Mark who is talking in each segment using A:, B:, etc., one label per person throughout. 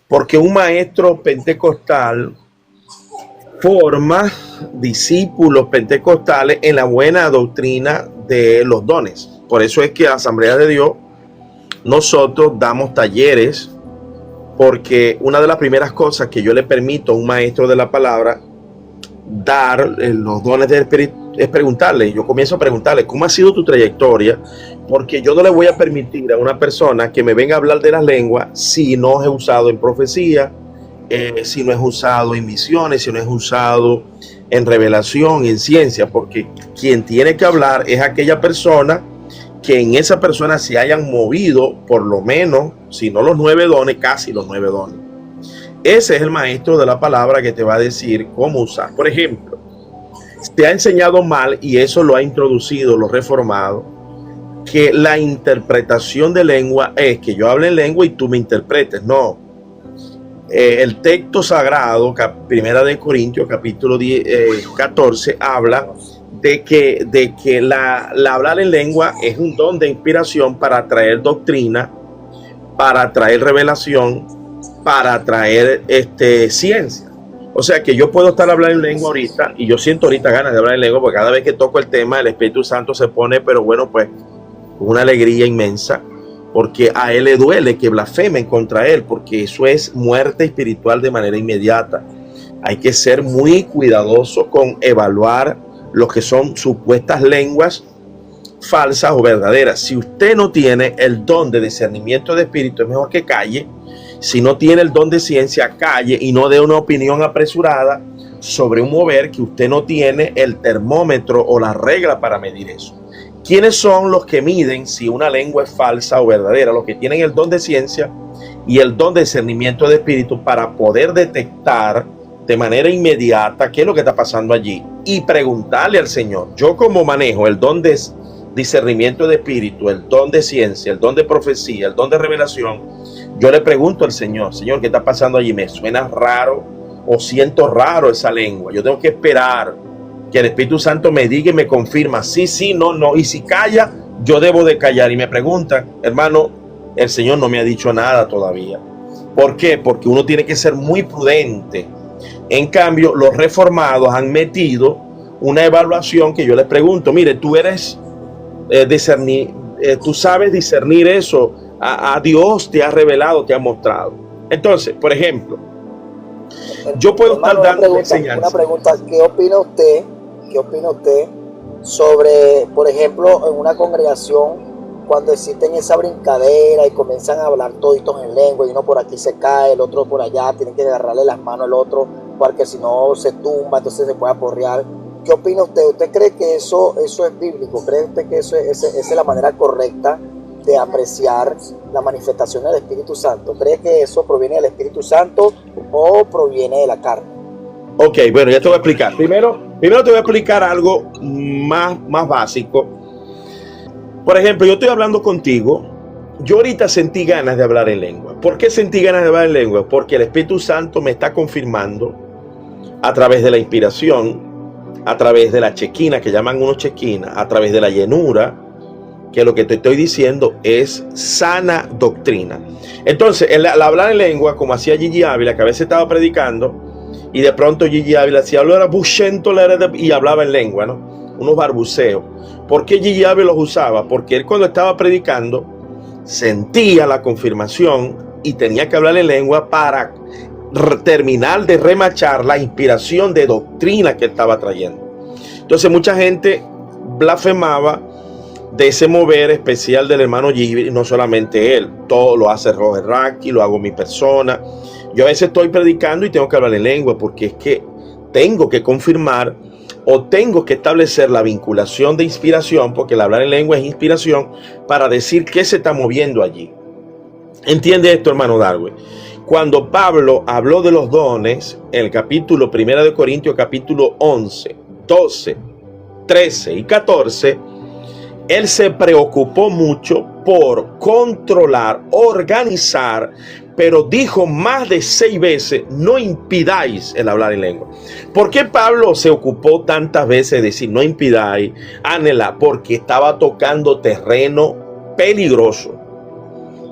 A: Porque un maestro pentecostal forma discípulos pentecostales en la buena doctrina de los dones. Por eso es que la Asamblea de Dios, nosotros damos talleres, porque una de las primeras cosas que yo le permito a un maestro de la palabra dar los dones del Espíritu es preguntarle. Yo comienzo a preguntarle cómo ha sido tu trayectoria, porque yo no le voy a permitir a una persona que me venga a hablar de las lenguas si no es usado en profecía, si no es usado en visiones, si no es usado en revelación, en ciencia, porque quien tiene que hablar es aquella persona que en esa persona se hayan movido por lo menos, si no los 9 dones, casi los 9 dones. Ese es el maestro de la palabra que te va a decir cómo usar. Por ejemplo, te ha enseñado mal, y eso lo ha introducido los reformados, que la interpretación de lengua es que yo hable en lengua y tú me interpretes. No. El texto sagrado, Primera de Corintios, capítulo 14, habla de que la hablar en lengua es un don de inspiración para traer doctrina, para traer revelación, para traer ciencia. O sea que yo puedo estar hablando en lengua ahorita, y yo siento ahorita ganas de hablar en lengua, porque cada vez que toco el tema el Espíritu Santo se pone, pero bueno, pues una alegría inmensa, porque a él le duele que blasfemen contra él, porque eso es muerte espiritual de manera inmediata. Hay que ser muy cuidadoso con evaluar lo que son supuestas lenguas falsas o verdaderas. Si usted no tiene el don de discernimiento de espíritu, es mejor que calle. Si no tiene el don de ciencia, calle y no dé una opinión apresurada sobre un mover que usted no tiene el termómetro o la regla para medir eso. ¿Quiénes son los que miden si una lengua es falsa o verdadera? Los que tienen el don de ciencia y el don de discernimiento de espíritu para poder detectar de manera inmediata qué es lo que está pasando allí y preguntarle al Señor. Yo, como manejo el don de discernimiento de espíritu, el don de ciencia, el don de profecía, el don de revelación, yo le pregunto al Señor, Señor, ¿qué está pasando allí? ¿Me suena raro o siento raro esa lengua? Yo tengo que esperar que el Espíritu Santo me diga y me confirma, sí, sí, no, no. Y si calla, yo debo de callar. Y me preguntan, hermano, el Señor no me ha dicho nada todavía. ¿Por qué? Porque uno tiene que ser muy prudente. En cambio, los reformados han metido una evaluación que yo les pregunto, mire, tú eres tú sabes discernir eso, a Dios te ha revelado, te ha mostrado. Entonces, por ejemplo, yo puedo estar dando enseñanza.
B: Una pregunta, ¿qué opina usted sobre, por ejemplo, en una congregación, cuando existen esa brincadera y comienzan a hablar toditos en lengua, y uno por aquí se cae, el otro por allá, tiene que agarrarle las manos al otro, porque si no se tumba, entonces se puede aporrear? ¿Qué opina usted? ¿Usted cree que eso es bíblico? ¿Cree usted que esa es la manera correcta de apreciar la manifestación del Espíritu Santo? ¿Cree que eso proviene del Espíritu Santo o proviene de la carne?
A: Ok, bueno, ya te voy a explicar. Primero te voy a explicar algo más básico. Por ejemplo, yo estoy hablando contigo. Yo ahorita sentí ganas de hablar en lengua. ¿Por qué sentí ganas de hablar en lengua? Porque el Espíritu Santo me está confirmando a través de la inspiración, a través de la chequina, que llaman unos chequinas, a través de la llenura, que lo que te estoy diciendo es sana doctrina. Entonces, el hablar en lengua, como hacía Gigi Ávila, que a veces estaba predicando, y de pronto Gigi Ávila hacía hablar y hablaba en lengua, ¿no? Unos barbuceos. ¿Por qué Gigi Ávila los usaba? Porque él, cuando estaba predicando, sentía la confirmación y tenía que hablar en lengua para terminar de remachar la inspiración de doctrina que estaba trayendo. Entonces, mucha gente blasfemaba de ese mover especial del hermano Gigi, no solamente él, todo lo hace Roger Raki, lo hago mi persona. Yo a veces estoy predicando y tengo que hablar en lengua, porque es que tengo que confirmar o tengo que establecer la vinculación de inspiración, porque el hablar en lengua es inspiración, para decir qué se está moviendo allí. ¿Entiende esto, hermano Darwin? Cuando Pablo habló de los dones, en el capítulo 1 de Corintios, capítulo 11, 12, 13 y 14, él se preocupó mucho por controlar, organizar, pero dijo más de 6 veces, no impidáis el hablar en lengua. ¿Por qué Pablo se ocupó tantas veces de decir no impidáis? Ánela, porque estaba tocando terreno peligroso.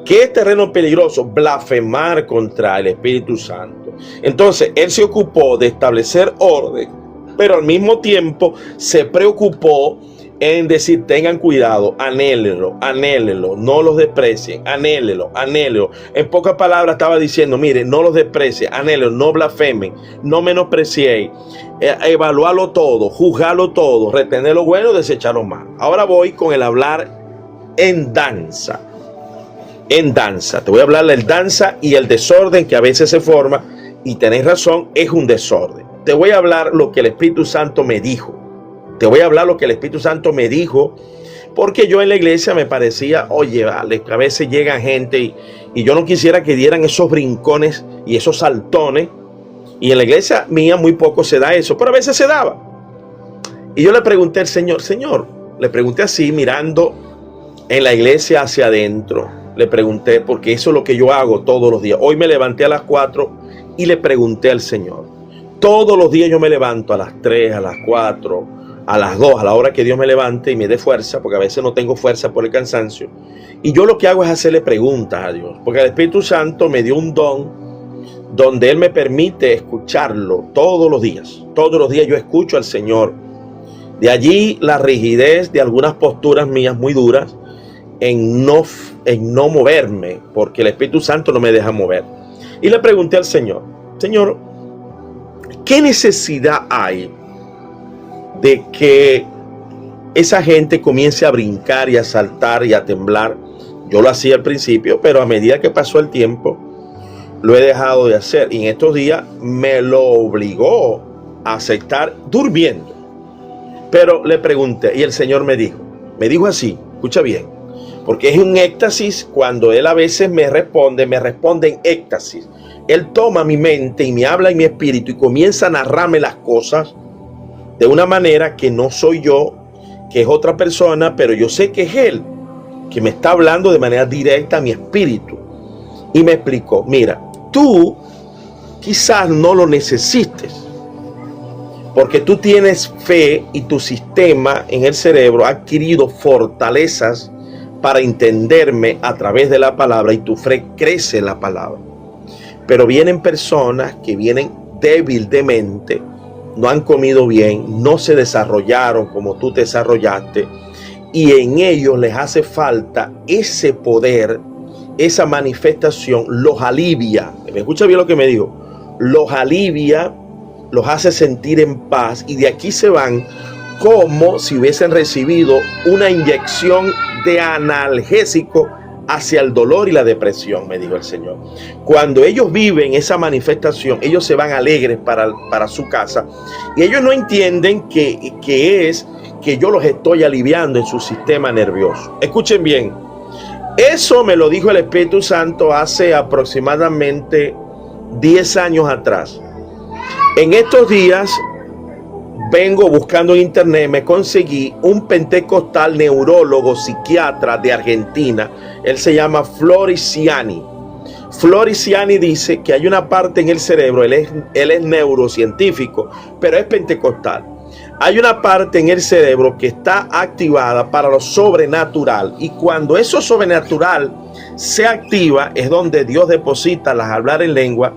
A: ¿Qué es terreno peligroso? Blasfemar contra el Espíritu Santo. Entonces, él se ocupó de establecer orden, pero al mismo tiempo se preocupó en decir, tengan cuidado, anhélenlo, anhélenlo, no los desprecien, anhélenlo, anhélenlo. En pocas palabras estaba diciendo, mire, no los desprecien, anhélenlo, no blasfemen, no menospreciéis, evaluarlo todo, juzgarlo todo, retener lo bueno, desechar lo malo. Ahora voy con el hablar en danza. En danza, te voy a hablar del danza y el desorden que a veces se forma, y tenéis razón, es un desorden. Te voy a hablar lo que el Espíritu Santo me dijo. Te voy a hablar lo que el Espíritu Santo me dijo, porque yo en la iglesia me parecía, oye, vale, que a veces llegan gente y yo no quisiera que dieran esos brincones y esos saltones, y en la iglesia mía muy poco se da eso, pero a veces se daba. Y yo le pregunté al Señor, le pregunté así, mirando en la iglesia hacia adentro, le pregunté, porque eso es lo que yo hago todos los días. Hoy me levanté a las 4 y le pregunté al Señor. Todos los días yo me levanto a las 3, a las 4, a las 2, a la hora que Dios me levante y me dé fuerza, porque a veces no tengo fuerza por el cansancio. Y yo lo que hago es hacerle preguntas a Dios, porque el Espíritu Santo me dio un don donde Él me permite escucharlo todos los días. Todos los días yo escucho al Señor. De allí la rigidez de algunas posturas mías muy duras en no moverme, porque el Espíritu Santo no me deja mover. Y le pregunté al Señor, Señor, ¿qué necesidad hay de que esa gente comience a brincar y a saltar y a temblar? Yo lo hacía al principio, pero a medida que pasó el tiempo, lo he dejado de hacer. Y en estos días me lo obligó a aceptar durmiendo. Pero le pregunté y el Señor me dijo así, escucha bien, porque es un éxtasis cuando Él a veces me responde en éxtasis. Él toma mi mente y me habla en mi espíritu y comienza a narrarme las cosas de una manera que no soy yo, que es otra persona, pero yo sé que es Él, que me está hablando de manera directa a mi espíritu. Y me explicó, mira, tú quizás no lo necesites, porque tú tienes fe y tu sistema en el cerebro ha adquirido fortalezas para entenderme a través de la palabra, y tu fe crece en la palabra. Pero vienen personas que vienen débil de mente, no han comido bien, no se desarrollaron como tú te desarrollaste, y en ellos les hace falta ese poder, esa manifestación, los alivia. ¿Me escucha bien lo que me dijo? Los alivia, los hace sentir en paz, y de aquí se van como si hubiesen recibido una inyección de analgésico hacia el dolor y la depresión, me dijo el Señor. Cuando ellos viven esa manifestación, ellos se van alegres para su casa, y ellos no entienden que es que yo los estoy aliviando en su sistema nervioso. Escuchen bien, eso me lo dijo el Espíritu Santo hace aproximadamente 10 años atrás. En estos días vengo buscando en internet, me conseguí un pentecostal neurólogo psiquiatra de Argentina. Él se llama Floriciani. Floriciani dice que hay una parte en el cerebro, él es neurocientífico, pero es pentecostal. Hay una parte en el cerebro que está activada para lo sobrenatural, y cuando eso sobrenatural se activa es donde Dios deposita al hablar en lengua.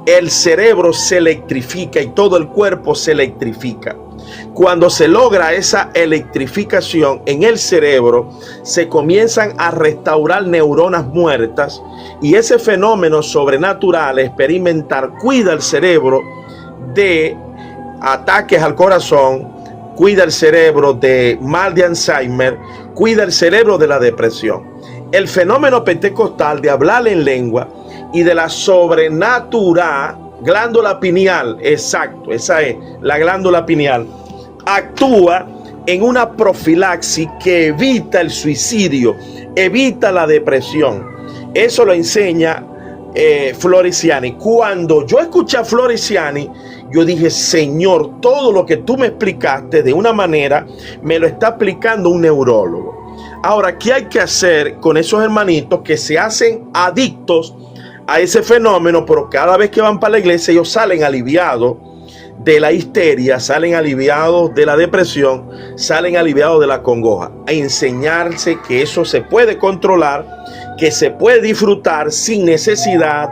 A: El cerebro se electrifica y todo el cuerpo se electrifica. Cuando se logra esa electrificación en el cerebro, se comienzan a restaurar neuronas muertas, y ese fenómeno sobrenatural experimentar cuida el cerebro de ataques al corazón, cuida el cerebro de mal de Alzheimer, cuida el cerebro de la depresión. El fenómeno pentecostal de hablar en lengua y de la sobrenatural glándula pineal, exacto, esa es la glándula pineal, actúa en una profilaxis que evita el suicidio, evita la depresión. Eso lo enseña Floriciani. Cuando yo escuché a Floriciani, yo dije, Señor, todo lo que tú me explicaste de una manera, me lo está explicando un neurólogo. Ahora, ¿qué hay que hacer con esos hermanitos que se hacen adictos a ese fenómeno, pero cada vez que van para la iglesia ellos salen aliviados de la histeria, salen aliviados de la depresión, salen aliviados de la congoja? A enseñarse que eso se puede controlar, que se puede disfrutar sin necesidad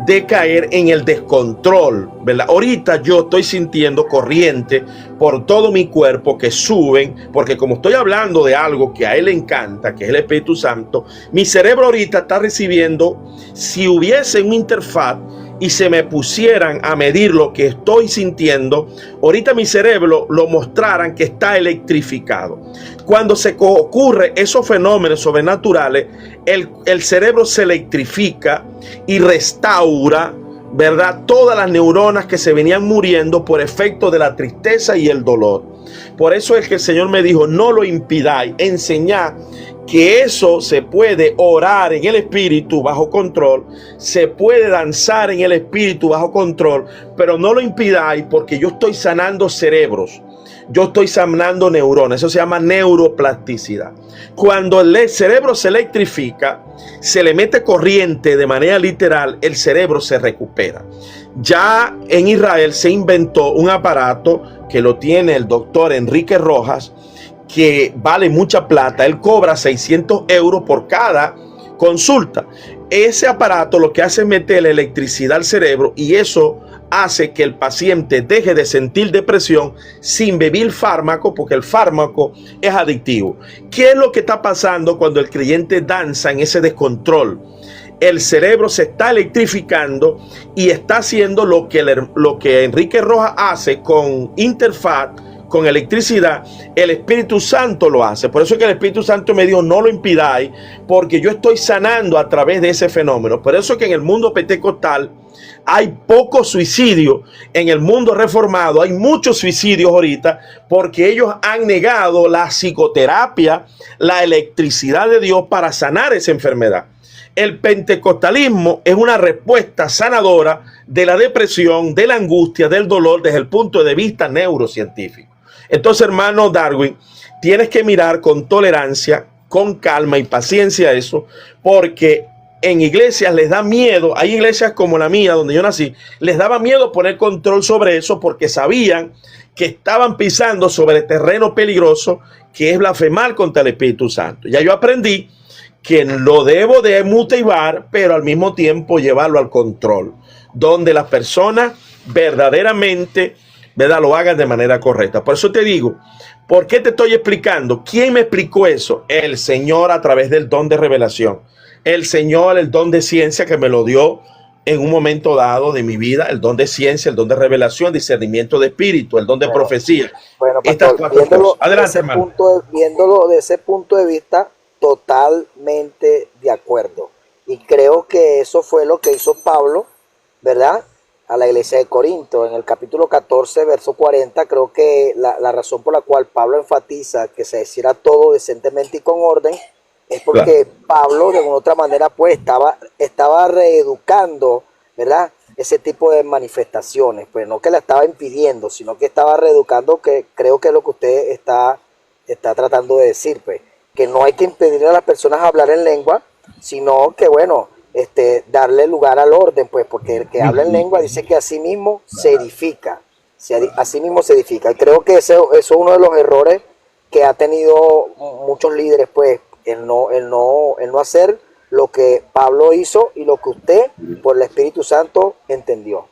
A: de caer en el descontrol, ¿verdad? Ahorita yo estoy sintiendo corriente por todo mi cuerpo que suben, porque como estoy hablando de algo que a él le encanta, que es el Espíritu Santo, mi cerebro ahorita está recibiendo, si hubiese una interfaz y se me pusieran a medir lo que estoy sintiendo, ahorita mi cerebro lo mostraran que está electrificado. Cuando se ocurre esos fenómenos sobrenaturales, el cerebro se electrifica y restaura, ¿verdad?, todas las neuronas que se venían muriendo por efecto de la tristeza y el dolor. Por eso es que el Señor me dijo, no lo impidáis, enseñad que eso se puede orar en el espíritu bajo control, se puede danzar en el espíritu bajo control, pero no lo impidáis porque yo estoy sanando cerebros, yo estoy sanando neuronas, eso se llama neuroplasticidad. Cuando el cerebro se electrifica, se le mete corriente de manera literal, el cerebro se recupera. Ya en Israel se inventó un aparato que lo tiene el doctor Enrique Rojas, que vale mucha plata. Él cobra 600 euros por cada consulta. Ese aparato lo que hace es meter electricidad al cerebro y eso hace que el paciente deje de sentir depresión sin beber fármaco, porque el fármaco es adictivo. ¿Qué es lo que está pasando cuando el creyente danza en ese descontrol? El cerebro se está electrificando y está haciendo lo que Enrique Rojas hace con interfaz, con electricidad. El Espíritu Santo lo hace. Por eso es que el Espíritu Santo me dijo, no lo impidáis, porque yo estoy sanando a través de ese fenómeno. Por eso es que en el mundo pentecostal hay poco suicidio. En el mundo reformado hay muchos suicidios ahorita, porque ellos han negado la psicoterapia, la electricidad de Dios para sanar esa enfermedad. El pentecostalismo es una respuesta sanadora de la depresión, de la angustia, del dolor desde el punto de vista neurocientífico. Entonces, hermano Darwin, tienes que mirar con tolerancia, con calma y paciencia eso, porque en iglesias les da miedo, hay iglesias como la mía, donde yo nací, les daba miedo poner control sobre eso porque sabían que estaban pisando sobre terreno peligroso, que es blasfemar contra el Espíritu Santo. Ya yo aprendí que lo debo de motivar, pero al mismo tiempo llevarlo al control, donde las personas verdaderamente, ¿verdad?, lo hagan de manera correcta. Por eso te digo, ¿por qué te estoy explicando? ¿Quién me explicó eso? El Señor a través del don de revelación. El Señor, el don de ciencia que me lo dio en un momento dado de mi vida, el don de ciencia, el don de revelación, discernimiento de espíritu, el don de profecía.
B: Bueno,
A: pastor, adelante, hermano.
B: Viéndolo de ese punto de vista, totalmente de acuerdo. Y creo que eso fue lo que hizo Pablo, ¿verdad?, a la iglesia de Corinto. En el capítulo 14, verso 40, creo que la razón por la cual Pablo enfatiza que se hiciera todo decentemente y con orden es porque Pablo, de alguna otra manera, pues estaba reeducando, ¿verdad?, ese tipo de manifestaciones. Pues no que la estaba impidiendo, sino que estaba reeducando, que creo que es lo que usted está tratando de decir, pues, que no hay que impedirle a las personas hablar en lengua, sino que, bueno, darle lugar al orden, pues, porque el que habla en lengua dice que así mismo se edifica, así mismo se edifica. Y creo que eso es uno de los errores que ha tenido muchos líderes, pues, el no hacer lo que Pablo hizo y lo que usted, por el Espíritu Santo, entendió.